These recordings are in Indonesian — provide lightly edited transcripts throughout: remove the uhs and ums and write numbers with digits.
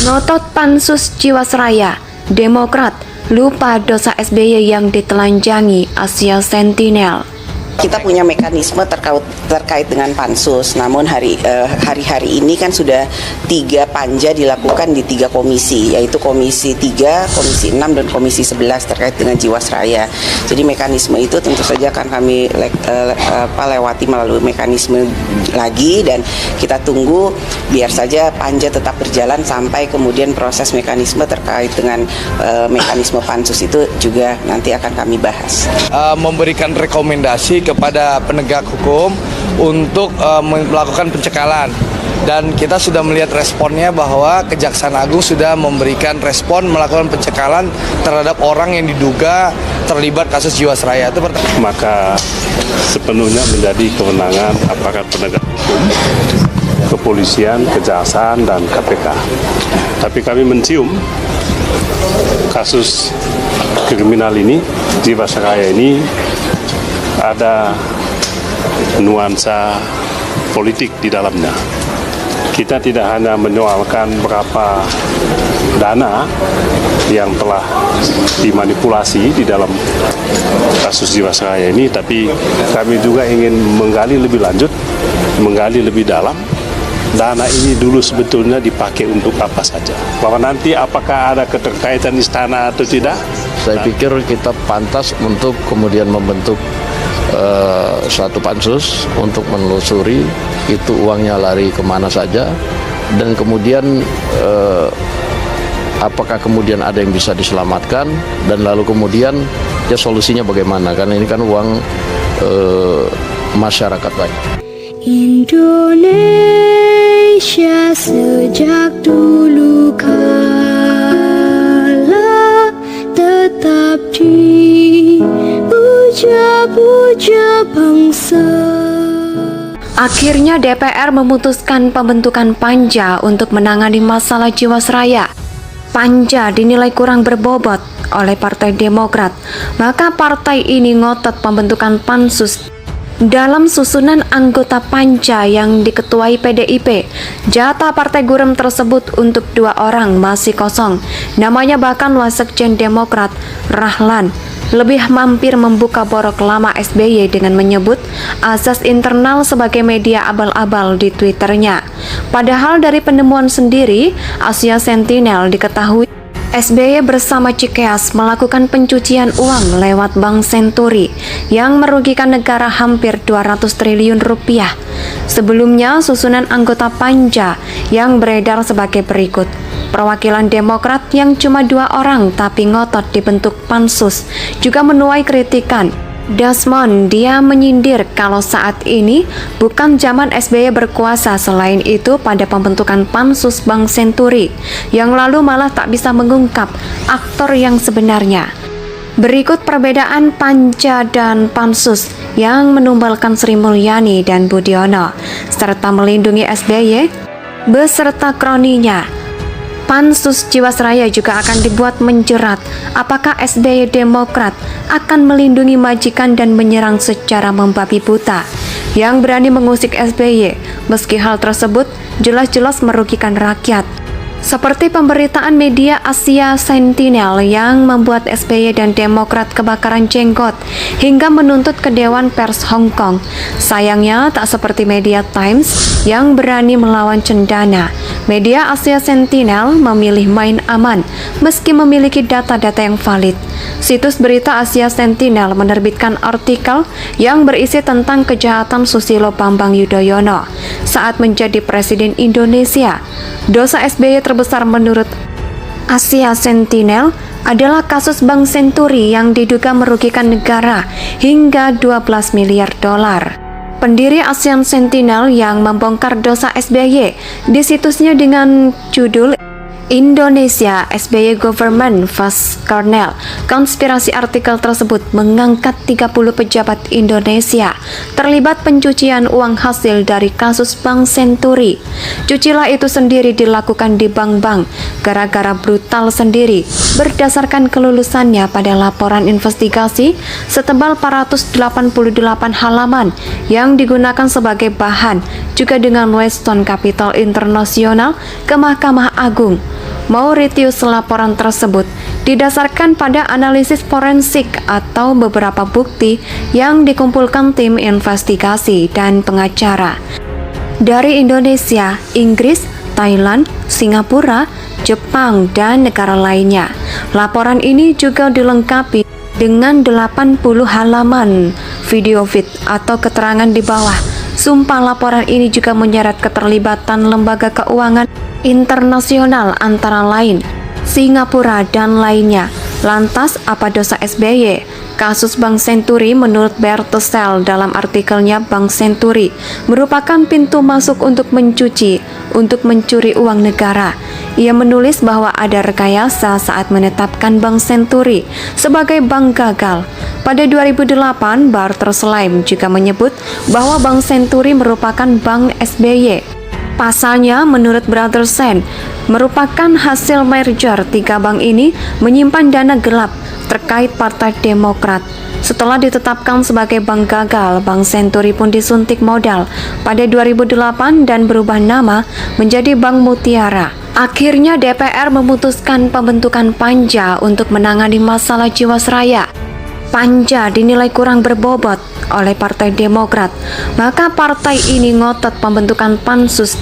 Ngotot Pansus Jiwasraya, Demokrat lupa dosa SBY yang ditelanjangi Asia Sentinel. Kita punya mekanisme terkait dengan pansus, namun hari-hari ini kan sudah 3 panja dilakukan di 3 komisi, yaitu Komisi 3, Komisi 6, dan Komisi 11 terkait dengan Jiwasraya. Jadi mekanisme itu tentu saja akan kami lewati melalui mekanisme lagi, dan kita tunggu biar saja panja tetap berjalan sampai kemudian proses mekanisme terkait dengan mekanisme pansus itu juga nanti akan kami bahas. Memberikan rekomendasi kepada penegak hukum untuk melakukan pencekalan, dan kita sudah melihat responnya bahwa Kejaksaan Agung sudah memberikan respon melakukan pencekalan terhadap orang yang diduga terlibat kasus Jiwasraya. Itu maka sepenuhnya menjadi kewenangan aparat penegak hukum, kepolisian, kejaksaan, dan KPK. Tapi kami mencium kasus kriminal ini, Jiwasraya ini, ada nuansa politik di dalamnya. Kita tidak hanya menyoalkan berapa dana yang telah dimanipulasi di dalam kasus Jiwasraya ini, tapi kami juga ingin menggali lebih lanjut, menggali lebih dalam. Dana ini dulu sebetulnya dipakai untuk apa saja? Bahwa nanti apakah ada keterkaitan istana atau tidak? Saya pikir kita pantas untuk kemudian membentuk satu pansus untuk menelusuri itu uangnya lari kemana saja, dan kemudian apakah kemudian ada yang bisa diselamatkan, dan lalu kemudian ya solusinya bagaimana, karena ini kan uang masyarakat banyak. Indonesia sejak dulu kala tetap dipuja-puja bangsa. Akhirnya DPR memutuskan pembentukan panja untuk menangani masalah Jiwasraya. Panja dinilai kurang berbobot oleh Partai Demokrat, maka partai ini ngotot pembentukan pansus. Dalam susunan anggota panja yang diketuai PDIP, jatah Partai Gurem tersebut untuk 2 orang masih kosong. Namanya bahkan Wasekjen Demokrat, Rahlan, lebih mampir membuka borok lama SBY dengan menyebut asas internal sebagai media abal-abal di Twitternya. Padahal dari penemuan sendiri, Asia Sentinel diketahui SBY bersama Cikeas melakukan pencucian uang lewat Bank Senturi yang merugikan negara hampir 200 triliun rupiah. Sebelumnya, susunan anggota panja yang beredar sebagai berikut. Perwakilan Demokrat yang cuma 2 orang tapi ngotot dibentuk pansus juga menuai kritikan. Dasmond dia menyindir kalau saat ini bukan zaman SBY berkuasa. Selain itu, pada pembentukan pansus Bank Senturi yang lalu malah tak bisa mengungkap aktor yang sebenarnya. Berikut perbedaan panja dan pansus yang menumbalkan Sri Mulyani dan Budiono serta melindungi SBY beserta kroninya. Pansus Jiwasraya juga akan dibuat menjerat apakah SBY Demokrat akan melindungi majikan dan menyerang secara membabi buta yang berani mengusik SBY, meski hal tersebut jelas-jelas merugikan rakyat. Seperti pemberitaan media Asia Sentinel yang membuat SBY dan Demokrat kebakaran jenggot hingga menuntut ke Dewan Pers Hong Kong. Sayangnya tak seperti media Times yang berani melawan cendana. Media Asia Sentinel memilih main aman meski memiliki data-data yang valid. Situs berita Asia Sentinel menerbitkan artikel yang berisi tentang kejahatan Susilo Bambang Yudhoyono saat menjadi Presiden Indonesia. Dosa SBY terbesar menurut Asia Sentinel adalah kasus Bank Senturi yang diduga merugikan negara hingga 12 miliar dolar. Pendiri Asia Sentinel yang membongkar dosa SBY di situsnya dengan judul Indonesia SBY Government vs Cornell. Konspirasi artikel tersebut mengangkat 30 pejabat Indonesia terlibat pencucian uang hasil dari kasus Bank Senturi. Cucilah itu sendiri dilakukan di bank-bank gara-gara brutal sendiri berdasarkan kelulusannya pada laporan investigasi setebal 488 halaman yang digunakan sebagai bahan juga dengan Weston Capital Internasional ke Mahkamah Agung. Mauritius, laporan tersebut didasarkan pada analisis forensik atau beberapa bukti yang dikumpulkan tim investigasi dan pengacara dari Indonesia, Inggris, Thailand, Singapura, Jepang, dan negara lainnya. Laporan ini juga dilengkapi dengan 80 halaman video feed atau keterangan di bawah. Sumpah laporan ini juga menyeret keterlibatan lembaga keuangan internasional antara lain Singapura dan lainnya. Lantas apa dosa SBY? Kasus Bank Senturi menurut Bertelsel dalam artikelnya, Bank Senturi merupakan pintu masuk untuk mencuri uang negara. Ia menulis bahwa ada rekayasa saat menetapkan Bank Senturi sebagai bank gagal. Pada 2008, Bertelsel juga menyebut bahwa Bank Senturi merupakan bank SBY. Pasalnya, menurut Bertelsel, merupakan hasil merger tiga bank ini menyimpan dana gelap terkait Partai Demokrat. Setelah ditetapkan sebagai bank gagal, Bank Senturi pun disuntik modal pada 2008 dan berubah nama menjadi Bank Mutiara. Akhirnya DPR memutuskan pembentukan panja untuk menangani masalah Jiwasraya. Panja dinilai kurang berbobot oleh Partai Demokrat, maka partai ini ngotot pembentukan pansus.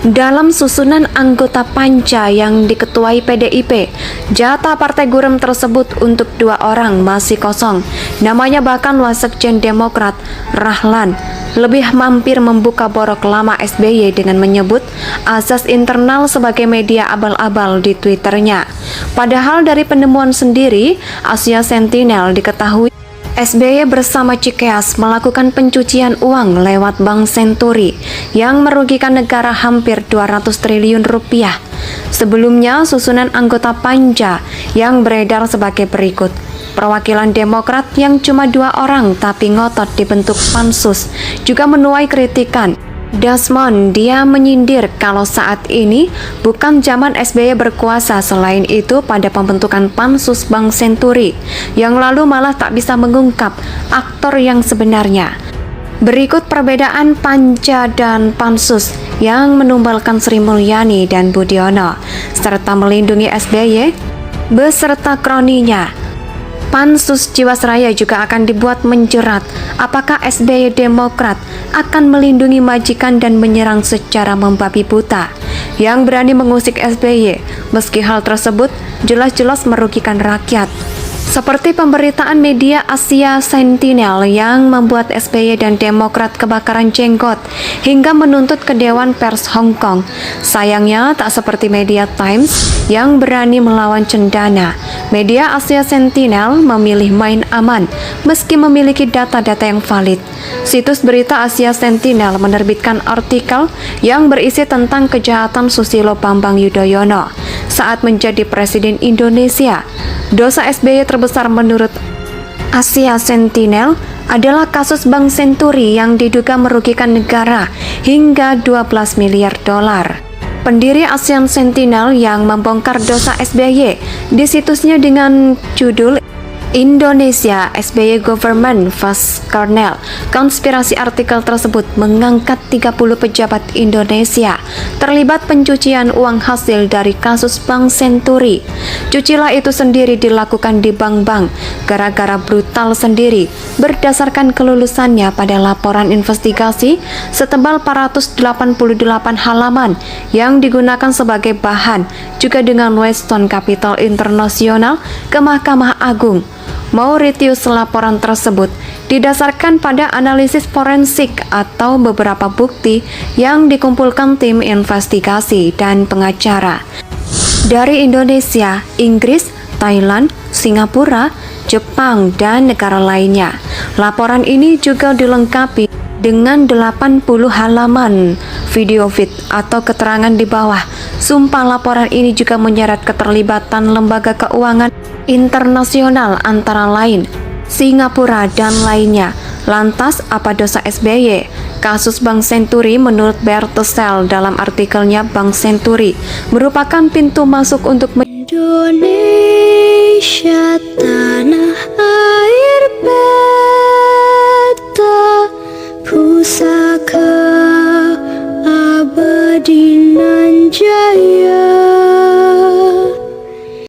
Dalam susunan anggota panja yang diketuai PDIP, jatah Partai Gurem tersebut untuk 2 orang masih kosong. Namanya bahkan Wasekjen Demokrat, Rahlan, lebih mampir membuka borok lama SBY dengan menyebut asas internal sebagai media abal-abal di Twitternya. Padahal dari penemuan sendiri, Asia Sentinel diketahui SBY bersama Cikeas melakukan pencucian uang lewat Bank Senturi yang merugikan negara hampir 200 triliun rupiah. Sebelumnya, susunan anggota panja yang beredar sebagai berikut. Perwakilan Demokrat yang cuma 2 orang tapi ngotot dibentuk pansus juga menuai kritikan. Desmond, dia menyindir kalau saat ini bukan zaman SBY berkuasa. Selain itu, pada pembentukan pansus Bank Senturi yang lalu malah tak bisa mengungkap aktor yang sebenarnya. Berikut perbedaan panja dan pansus yang menumbalkan Sri Mulyani dan Budiono serta melindungi SBY beserta kroninya. Pansus Jiwasraya juga akan dibuat menjerat apakah SBY Demokrat akan melindungi majikan dan menyerang secara membabi buta yang berani mengusik SBY, meski hal tersebut jelas-jelas merugikan rakyat. Seperti pemberitaan media Asia Sentinel yang membuat SBY dan Demokrat kebakaran jenggot hingga menuntut ke Dewan Pers Hong Kong. Sayangnya tak seperti media Times yang berani melawan cendana. Media Asia Sentinel memilih main aman meski memiliki data-data yang valid. Situs berita Asia Sentinel menerbitkan artikel yang berisi tentang kejahatan Susilo Bambang Yudhoyono saat menjadi Presiden Indonesia. Dosa SBY terbesar menurut Asia Sentinel adalah kasus Bank Senturi yang diduga merugikan negara hingga 12 miliar dolar. Pendiri Asian Sentinel yang membongkar dosa SBY di situsnya dengan judul Indonesia SBY Government vs Cornell. Konspirasi artikel tersebut mengangkat 30 pejabat Indonesia terlibat pencucian uang hasil dari kasus Bank Senturi. Cucilah itu sendiri dilakukan di bank-bank gara-gara brutal sendiri berdasarkan kelulusannya pada laporan investigasi setebal 488 halaman yang digunakan sebagai bahan juga dengan Weston Capital Internasional ke Mahkamah Agung. Mauritius, laporan tersebut didasarkan pada analisis forensik atau beberapa bukti yang dikumpulkan tim investigasi dan pengacara dari Indonesia, Inggris, Thailand, Singapura, Jepang, dan negara lainnya. Laporan ini juga dilengkapi dengan 80 halaman video feed atau keterangan di bawah. Sumpah laporan ini juga menyeret keterlibatan lembaga keuangan internasional antara lain Singapura dan lainnya. Lantas apa dosa SBY? Kasus Bank Senturi menurut Bertelsel dalam artikelnya, Bank Senturi merupakan pintu masuk untuk Indonesia tanah air beta pusaka abadi nan jaya.